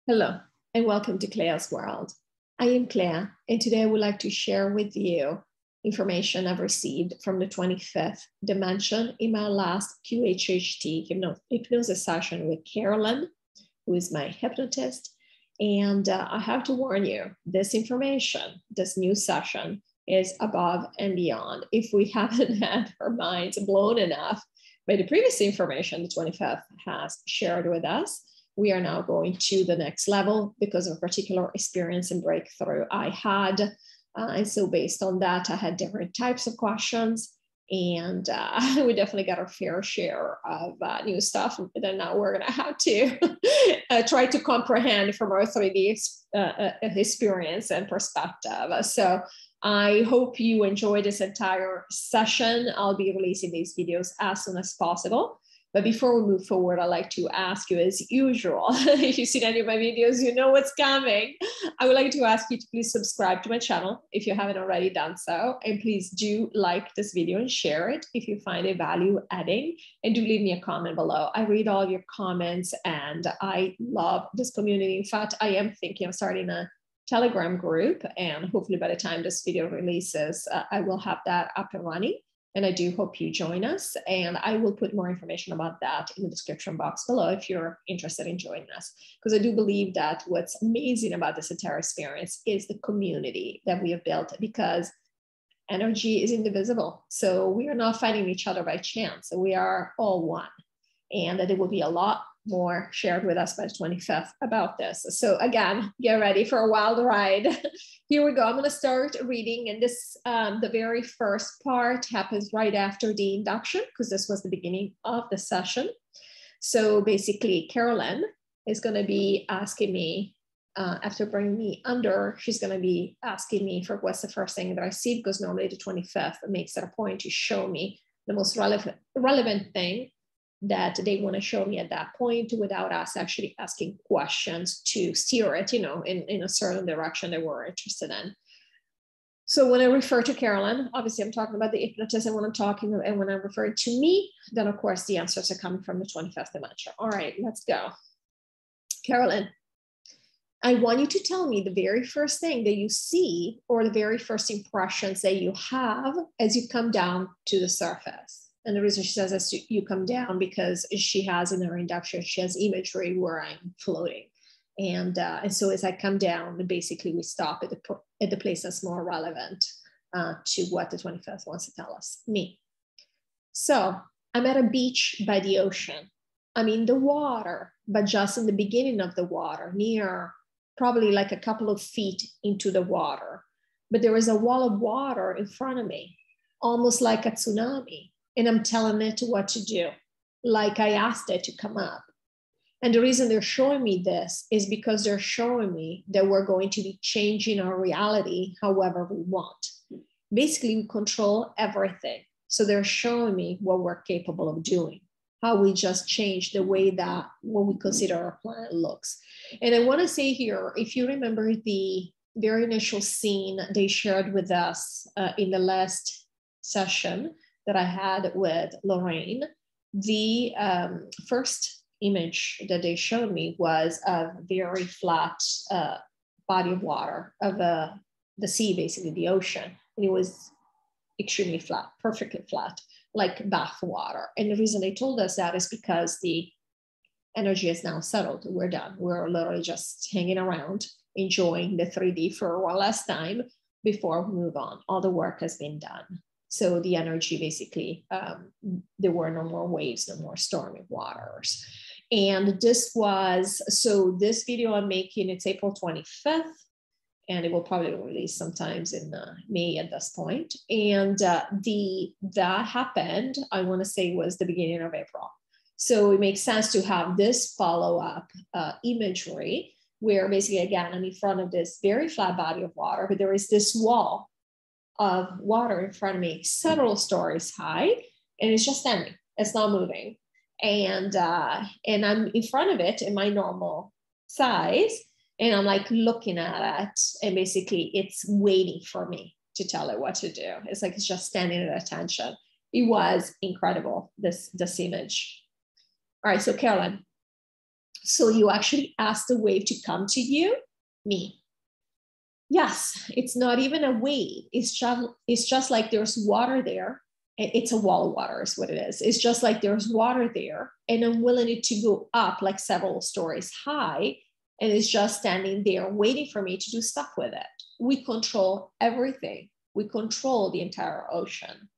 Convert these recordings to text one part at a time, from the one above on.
Hello, and welcome to CLEA'S World. I am Clea, and today I would like to share with you information I've received from the 25th dimension in my last qhht hypnosis session with Carolyn, who is my hypnotist. And I have to warn you, this information, this new session is above and beyond. If we haven't had our minds blown enough by the previous information the 25th has shared with us, we are now going to the next level because of a particular experience and breakthrough I had. And so based on that, I had different types of questions, and we definitely got our fair share of new stuff that now we're going to have to try to comprehend from our 3D experience and perspective. So I hope you enjoy this entire session. I'll be releasing these videos as soon as possible. But before we move forward, I'd like to ask you, as usual, if you've seen any of my videos, you know what's coming. I would like to ask you to please subscribe to my channel if you haven't already done so. And please do like this video and share it if you find it value adding. And do leave me a comment below. I read all your comments and I love this community. In fact, I am thinking of starting a Telegram group, and hopefully by the time this video releases, I will have that up and running. And I do hope you join us. And I will put more information about that in the description box below if you're interested in joining us. Because I do believe that what's amazing about this entire experience is the community that we have built, because energy is indivisible. So we are not fighting each other by chance. We are all one. And there will be a lot more shared with us by the 25th about this. So again, get ready for a wild ride. Here we go. I'm going to start reading, and this, the very first part happens right after the induction, because this was the beginning of the session. So basically, Carolyn is going to be asking me, after bringing me under, she's going to be asking me for what's the first thing that I see, because normally the 25th makes it a point to show me the most relevant thing that they want to show me at that point, without us actually asking questions to steer it, in a certain direction that we're interested in. So when I refer to Carolyn, obviously I'm talking about the hypnotist, when I'm referring to me, then of course the answers are coming from the 25th dimension. All right, let's go. Carolyn, I want you to tell me the very first thing that you see, or the very first impressions that you have as you come down to the surface. And the reason she says is you come down because she has in her induction, she has imagery where I'm floating. And so as I come down, basically we stop at the place that's more relevant to what the 25th wants to tell us, me. So I'm at a beach by the ocean. I'm in the water, but just in the beginning of the water, near probably like a couple of feet into the water. But there is a wall of water in front of me, almost like a tsunami. And I'm telling it what to do, like I asked it to come up. And the reason they're showing me this is because they're showing me that we're going to be changing our reality however we want. Basically, we control everything. So they're showing me what we're capable of doing, how we just change the way that what we consider our planet looks. And I want to say here, if you remember the very initial scene they shared with us in the last session that I had with Lorraine, the first image that they showed me was a very flat body of water, of the sea, basically the ocean. And it was extremely flat, perfectly flat, like bath water. And the reason they told us that is because the energy is now settled. We're done. We're literally just hanging around, enjoying the 3D for one last time before we move on. All the work has been done. So the energy, basically, there were no more waves, no more stormy waters. And this video I'm making, it's April 25th, and it will probably release sometimes in May at this point. And that happened, I want to say, was the beginning of April. So it makes sense to have this follow-up imagery where basically, again, I'm in front of this very flat body of water, but there is this wall of water in front of me, several stories high, and it's just standing. It's not moving. And I'm in front of it in my normal size, and I'm like looking at it, and basically it's waiting for me to tell it what to do. It's like it's just standing at attention. It was incredible, this image. All right, so Carolyn, So you actually ask the wave to come to you, me. Yes, it's not even a wave. It's just like there's water there. It's a wall of water is what it is. It's just like there's water there, and I'm willing it to go up like several stories high, and it's just standing there waiting for me to do stuff with it. We control everything. We control the entire ocean.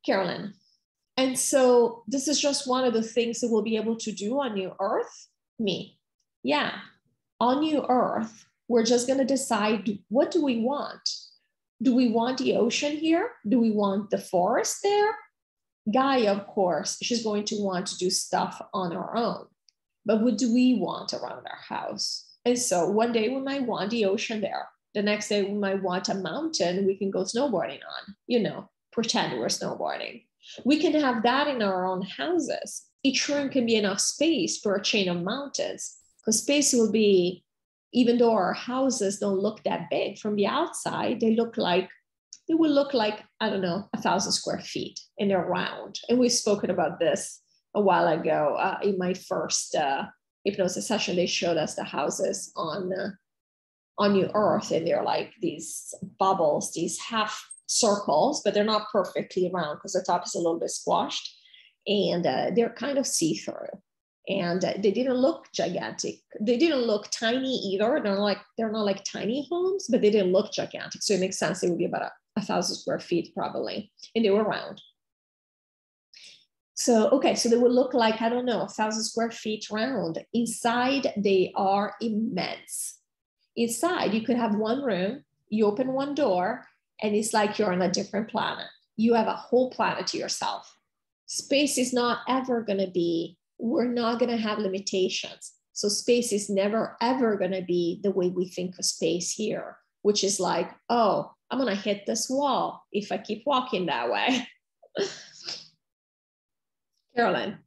Carolyn. And so this is just one of the things that we'll be able to do on New Earth. Me. Yeah. On New Earth, we're just going to decide, what do we want? Do we want the ocean here? Do we want the forest there? Gaia, of course, she's going to want to do stuff on her own. But what do we want around our house? And so one day we might want the ocean there. The next day we might want a mountain we can go snowboarding on, you know, pretend we're snowboarding. We can have that in our own houses. Each room can be enough space for a chain of mountains, because space will be, even though our houses don't look that big from the outside, they will look like, I don't know, 1,000 square feet, and they're round. And we've spoken about this a while ago in my first hypnosis session. They showed us the houses on New Earth, and they're like these bubbles, these half circles, but they're not perfectly round because the top is a little bit squashed, and they're kind of see-through. And they didn't look gigantic. They didn't look tiny either. They're not like tiny homes, but they didn't look gigantic. So it makes sense. They would be about 1,000 square feet probably, and they were round. So, okay, so they would look like, I don't know, 1,000 square feet round. Inside, they are immense. Inside, you could have one room, you open one door, and it's like you're on a different planet. You have a whole planet to yourself. Space is not ever going to be, we're not going to have limitations. So space is never, ever going to be the way we think of space here, which is like, oh, I'm going to hit this wall if I keep walking that way. Carolyn.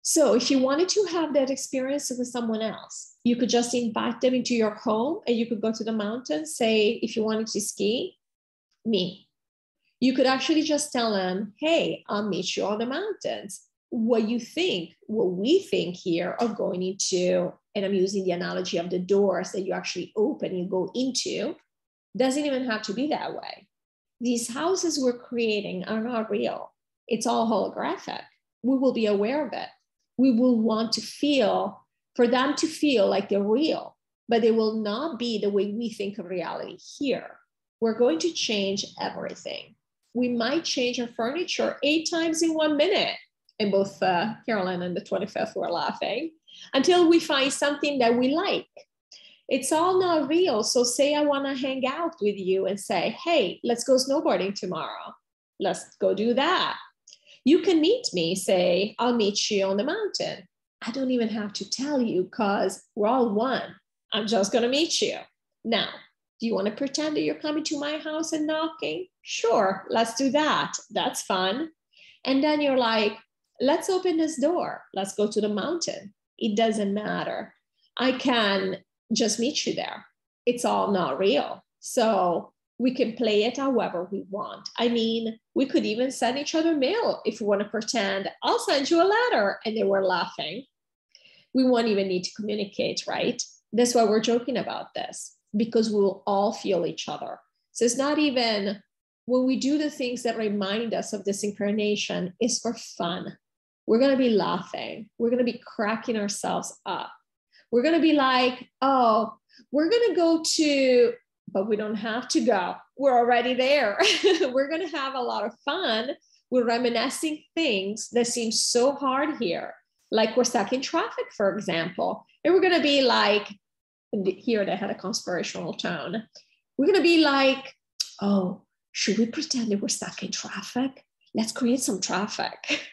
So if you wanted to have that experience with someone else, you could just invite them into your home, and you could go to the mountains. Say, if you wanted to ski, me. You could actually just tell them, hey, I'll meet you on the mountains. What you think, what we think here of going into, and I'm using the analogy of the doors that you actually open, you go into, doesn't even have to be that way. These houses we're creating are not real. It's all holographic. We will be aware of it. We will want to feel, for them to feel like they're real, but they will not be the way we think of reality here. We're going to change everything. We might change our furniture 8 times in 1 minute. And both Carolyn and the 25th were laughing, until we find something that we like. It's all not real. So say I want to hang out with you and say, hey, let's go snowboarding tomorrow. Let's go do that. You can meet me, say, I'll meet you on the mountain. I don't even have to tell you because we're all one. I'm just going to meet you. Now, do you want to pretend that you're coming to my house and knocking? Sure, let's do that. That's fun. And then you're like, let's open this door. Let's go to the mountain. It doesn't matter. I can just meet you there. It's all not real. So we can play it however we want. I mean, we could even send each other mail if we want to pretend, I'll send you a letter. And they were laughing. We won't even need to communicate, right? That's why we're joking about this, because we'll all feel each other. So it's not even, when we do the things that remind us of this incarnation, it's for fun. We're going to be laughing. We're going to be cracking ourselves up. We're going to be like, oh, we're going to go to, but we don't have to go. We're already there. We're going to have a lot of fun. We're reminiscing things that seem so hard here. Like we're stuck in traffic, for example. And we're going to be like, here they had a conspirational tone. We're going to be like, oh, should we pretend that we're stuck in traffic? Let's create some traffic.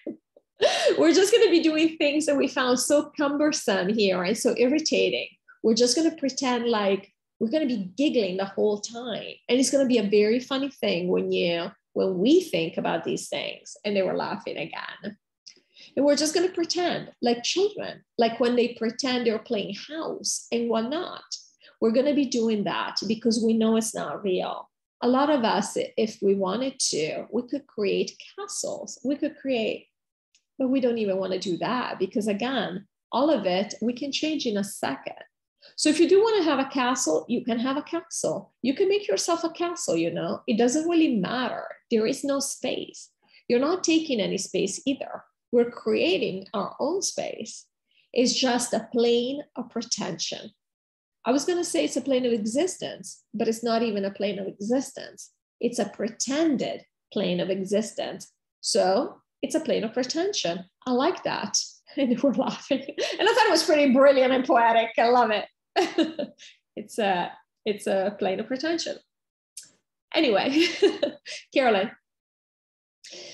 We're just going to be doing things that we found so cumbersome here and so irritating. We're just going to pretend like we're going to be giggling the whole time. And it's going to be a very funny thing when we think about these things. And they were laughing again. And we're just going to pretend like children, like when they pretend they're playing house and whatnot. We're going to be doing that because we know it's not real. A lot of us, if we wanted to, we could create castles. We could create But we don't even want to do that because, again, all of it we can change in a second. So if you do want to have a castle, you can have a castle. You can make yourself a castle, you know. It doesn't really matter. There is no space. You're not taking any space either. We're creating our own space. It's just a plane of pretension. I was going to say it's a plane of existence, but it's not even a plane of existence. It's a pretended plane of existence. So it's a plane of pretension. I like that. And we're laughing. And I thought it was pretty brilliant and poetic. I love it. It's a plane of pretension. Anyway, Carolyn.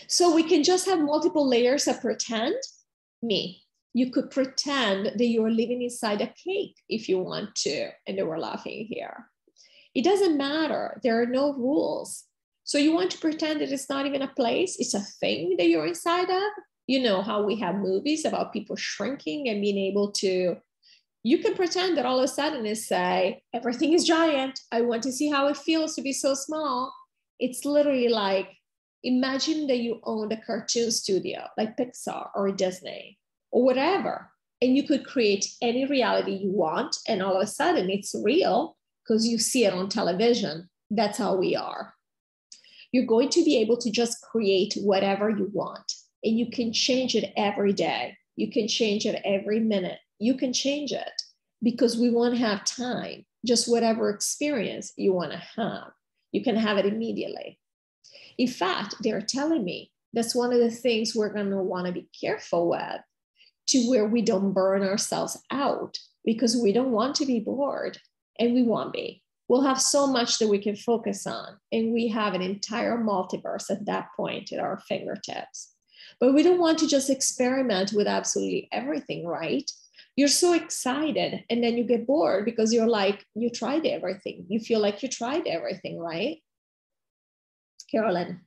So we can just have multiple layers of pretend. Me. You could pretend that you're living inside a cake if you want to. And they were laughing here. It doesn't matter. There are no rules. So you want to pretend that it's not even a place. It's a thing that you're inside of. You know how we have movies about people shrinking and being able to, you can pretend that all of a sudden and say, everything is giant. I want to see how it feels to be so small. It's literally like, imagine that you owned a cartoon studio like Pixar or Disney or whatever, and you could create any reality you want, and all of a sudden it's real because you see it on television. That's how we are. You're going to be able to just create whatever you want, and you can change it every day. You can change it every minute. You can change it because we won't have time. Just whatever experience you want to have, you can have it immediately. In fact, they're telling me that's one of the things we're going to want to be careful with, to where we don't burn ourselves out, because we don't want to be bored, and we won't be. We'll have so much that we can focus on, and we have an entire multiverse at that point at our fingertips. But we don't want to just experiment with absolutely everything, right? You're so excited, and then you get bored because you're like, you tried everything. You feel like you tried everything, right? Carolyn,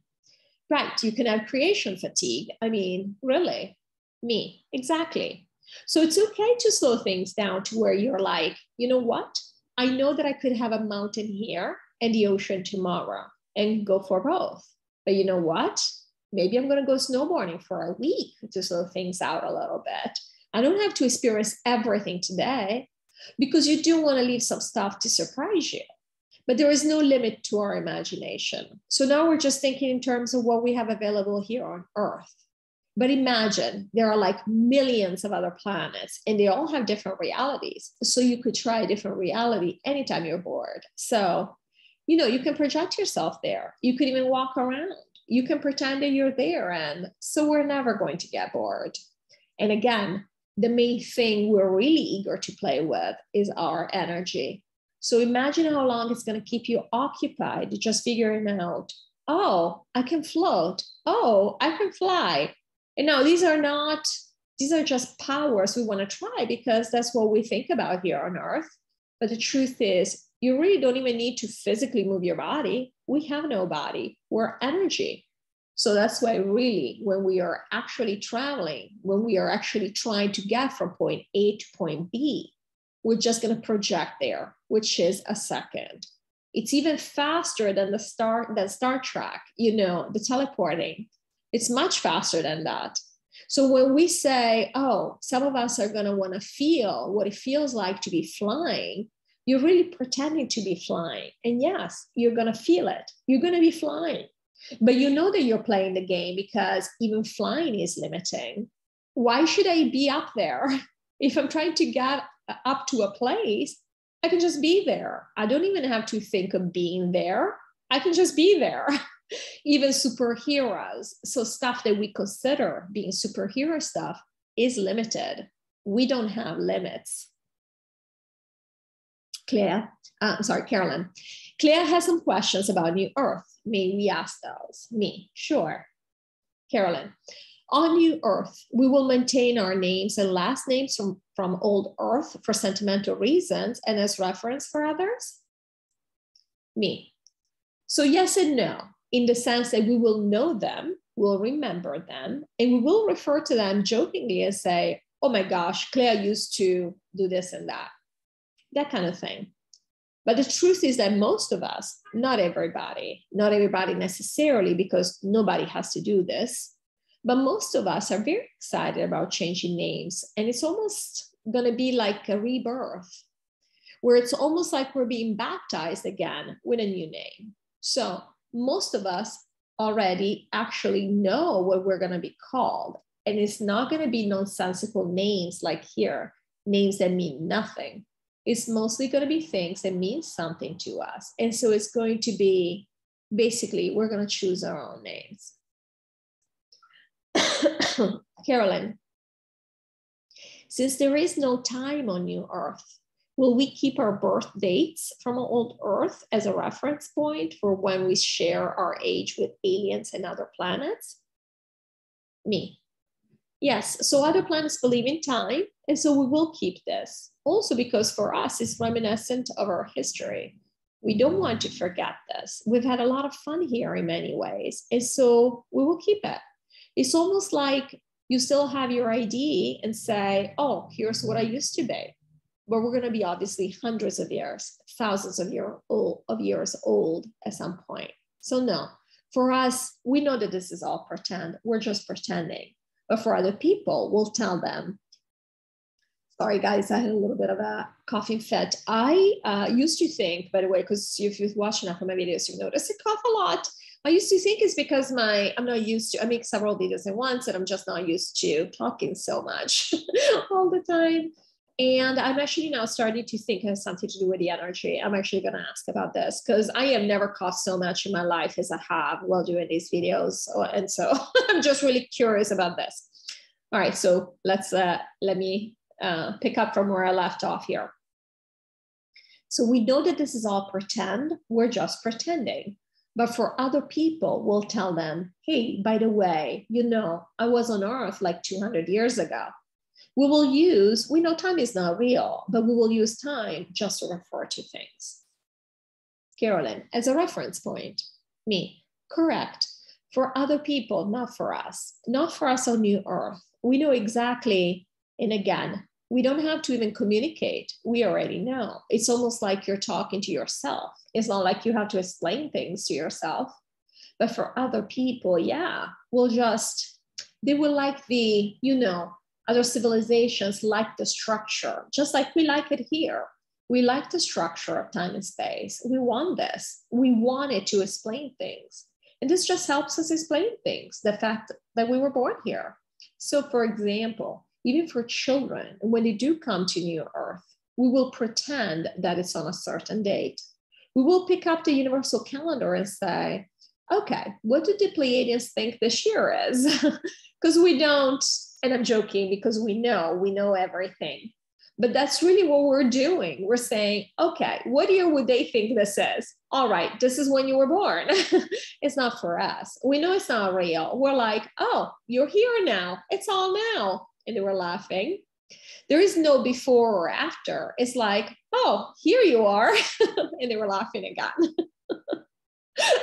right, you can have creation fatigue. I mean, really? Me, exactly. So it's okay to slow things down to where you're like, you know what? I know that I could have a mountain here and the ocean tomorrow and go for both. But you know what? Maybe I'm going to go snowboarding for a week to slow things out a little bit. I don't have to experience everything today, because you do want to leave some stuff to surprise you. But there is no limit to our imagination. So now we're just thinking in terms of what we have available here on Earth. But imagine there are like millions of other planets, and they all have different realities. So you could try a different reality anytime you're bored. So, you know, you can project yourself there. You could even walk around. You can pretend that you're there. And so we're never going to get bored. And again, the main thing we're really eager to play with is our energy. So imagine how long it's going to keep you occupied, just figuring out, oh, I can float. Oh, I can fly. And now these are just powers we want to try because that's what we think about here on Earth. But the truth is, you really don't even need to physically move your body. We have no body. We're energy. So that's why really, when we are actually traveling, when we are actually trying to get from point A to point B, we're just going to project there, which is a second. It's even faster than Star Trek, you know, the teleporting. It's much faster than that. So when we say, oh, some of us are going to want to feel what it feels like to be flying, you're really pretending to be flying. And yes, you're going to feel it. You're going to be flying. But you know that you're playing the game because even flying is limiting. Why should I be up there? If I'm trying to get up to a place, I can just be there. I don't even have to think of being there. I can just be there. Even superheroes, so stuff that we consider being superhero stuff, is limited. We don't have limits. Carolyn. Claire has some questions about New Earth. May we ask those? Me, sure. Carolyn, on New Earth, we will maintain our names and last names from old Earth for sentimental reasons and as reference for others? Me. So yes and no, in the sense that we will know them, we'll remember them, and we will refer to them jokingly and say, oh my gosh, Claire used to do this and that kind of thing. But the truth is that most of us, not everybody necessarily, because nobody has to do this, But most of us are very excited about changing names. And it's almost going to be like a rebirth, where it's almost like we're being baptized again with a new name. So most of us already actually know what we're going to be called. And it's not going to be nonsensical names like here, names that mean nothing. It's mostly going to be things that mean something to us. And so it's going to be, basically, we're going to choose our own names. Carolyn, since there is no time on New Earth, will we keep our birth dates from old Earth as a reference point for when we share our age with aliens and other planets? Me. Yes, so other planets believe in time, and so we will keep this. Also because for us, it's reminiscent of our history. We don't want to forget this. We've had a lot of fun here in many ways, and so we will keep it. It's almost like you still have your ID and say, oh, here's what I used to be. But we're going to be obviously hundreds of years, thousands of years old at some point. So no, for us, we know that this is all pretend. We're just pretending. But for other people, we'll tell them. Sorry, guys, I had a little bit of a coughing fit. I used to think, by the way, because if you've watched enough of my videos, you notice I cough a lot. I used to think it's because I'm not used to, I make several videos at once and I'm just not used to talking so much all the time. And I'm actually now starting to think it has something to do with the energy. I'm actually going to ask about this because I have never coughed so much in my life as I have while doing these videos. And so I'm just really curious about this. All right, so let me pick up from where I left off here. So we know that this is all pretend. We're just pretending. But for other people, we'll tell them, hey, by the way, you know, I was on Earth like 200 years ago. We know time is not real, but we will use time just to refer to things. Carolyn, as a reference point. Me, correct. For other people, not for us. Not for us on New Earth. We know exactly, and again, we don't have to even communicate. We already know. It's almost like you're talking to yourself. It's not like you have to explain things to yourself. But for other people, yeah, they will like the, other civilizations like the structure, just like we like it here. We like the structure of time and space. We want this. We want it to explain things. And this just helps us explain things, the fact that we were born here. So for example, even for children, when they do come to New Earth, we will pretend that it's on a certain date. We will pick up the universal calendar and say, okay, what do the Pleiadians think this year is? Because we don't, and I'm joking because we know everything. But that's really what we're doing. We're saying, okay, what year would they think this is? All right, this is when you were born. It's not for us. We know it's not real. We're like, oh, you're here now. It's all now. And they were laughing. There is no before or after. It's like, oh, here you are. And they were laughing again.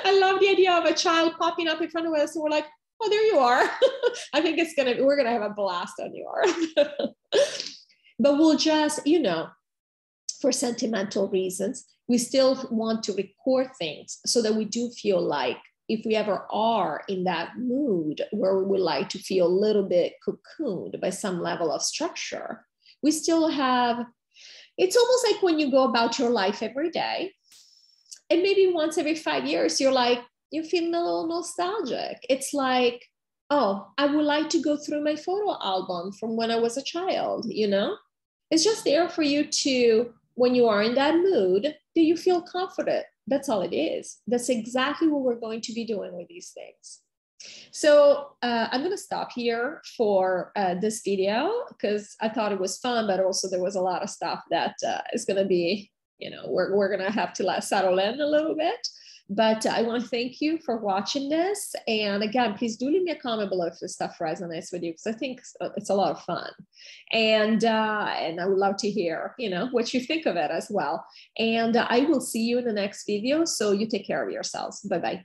I love the idea of a child popping up in front of us. And we're like, oh, there you are. I think we're going to have a blast on New Earth. But we'll just, for sentimental reasons, we still want to record things so that we do feel like if we ever are in that mood where we would like to feel a little bit cocooned by some level of structure, we still have, it's almost like when you go about your life every day, and maybe once every 5 years, you're feeling a little nostalgic. It's like, oh, I would like to go through my photo album from when I was a child, It's just there for you to, when you are in that mood, do you feel confident? That's all it is. That's exactly what we're going to be doing with these things. So I'm going to stop here for this video because I thought it was fun, but also there was a lot of stuff that is going to be, we're going to have to settle in a little bit. But I want to thank you for watching this. And again, please do leave me a comment below if this stuff resonates with you, because I think it's a lot of fun. And I would love to hear, what you think of it as well. And I will see you in the next video. So you take care of yourselves. Bye-bye.